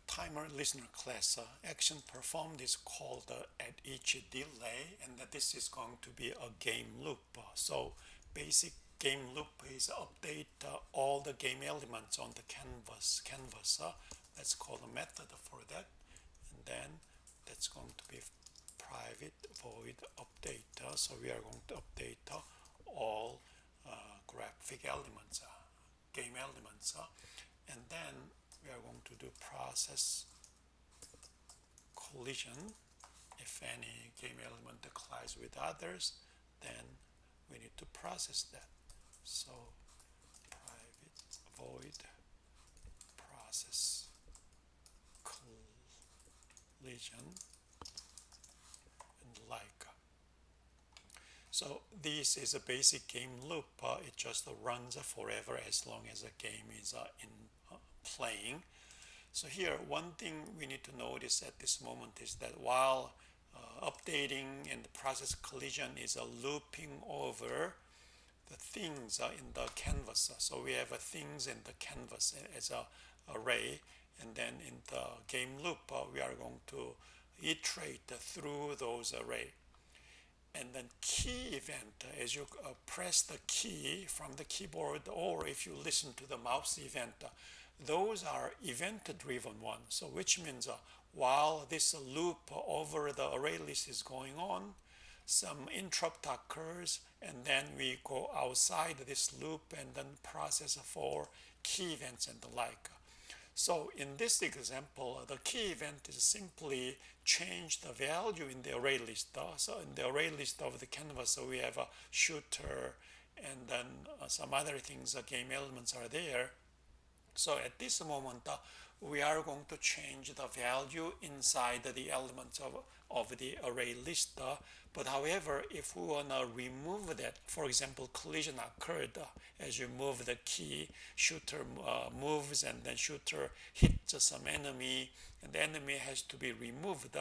timer listener class, action performed is called at each delay, and that this is going to be a game loop. So basic game loop is update all the game elements on the canvas. Let's call a method for that, and then that's going to be private void update. So we are going to update all graphic elements, game elements, and then we are going to do process collision. If any game element collides with others, then we need to process that. So private void process collision and like. So this is a basic game loop. It just runs forever as long as the game is in playing. So here, one thing we need to notice at this moment is that while updating and the process collision is looping over the things in the canvas. So we have things in the canvas as an array, and then in the game loop, we are going to iterate through those array. And then key event, as you press the key from the keyboard, or if you listen to the mouse event, those are event-driven ones. So which means while this loop over the array list is going on, some interrupt occurs, and then we go outside this loop and then process for key events and the like. So in this example, the key event is simply change the value in the array list. So in the array list of the canvas, so we have a shooter, and then some other things, game elements are there. So at this moment, we are going to change the value inside the elements of the array list. But however, if we want to remove that, for example, collision occurred as you move the key, shooter moves, and then shooter hits some enemy, and the enemy has to be removed,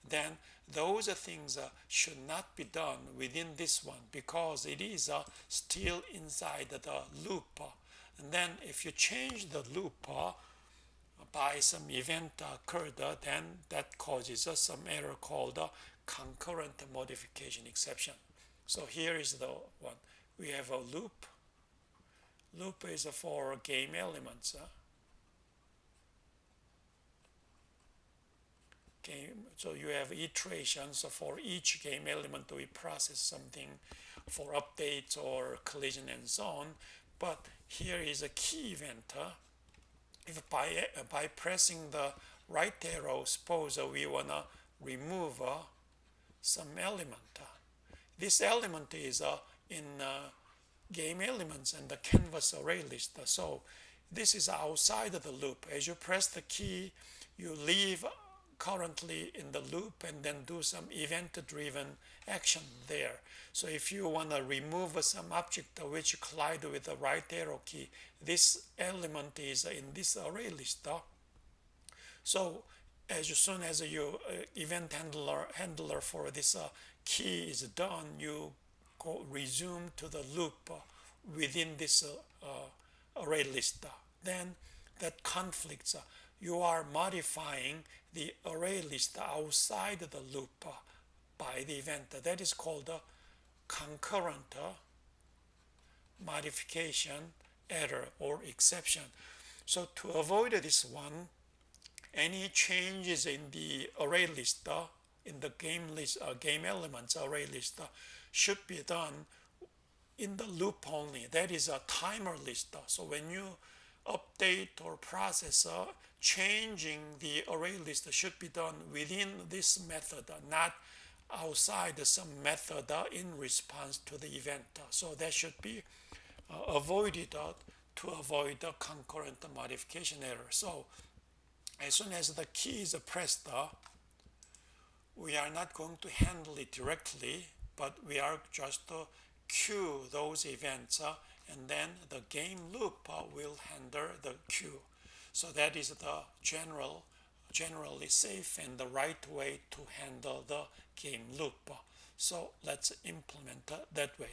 then those things should not be done within this one, because it is still inside the loop. And then if you change the loop by some event occurred, then that causes some error called concurrent modification exception. So here is the one. We have a loop. Loop is for game elements. So you have iterations for each game element. We process something for updates or collision and so on. But here is a key event. If by pressing the right arrow, suppose we want to remove some element. This element is in game elements and the canvas array list. So this is outside of the loop. As you press the key, you leave currently in the loop and then do some event-driven action there. So if you want to remove some object which collide with the right arrow key, this element is in this array list. So as soon as your event handler for this key is done, you resume to the loop within this array list. Then that conflicts. You are modifying the array list outside the loop by the event. That is called a concurrent modification error or exception. So to avoid this one, any changes in the array list, in the game elements array list, should be done in the loop only. That is a timer list. So when you update or process, changing the array list should be done within this method, not outside some method in response to the event. So that should be avoided to avoid the concurrent modification error. So as soon as the key is pressed, we are not going to handle it directly, but we are just to queue those events, and then the game loop will handle the queue. So that is the generally safe and the right way to handle the game loop. So let's implement that way.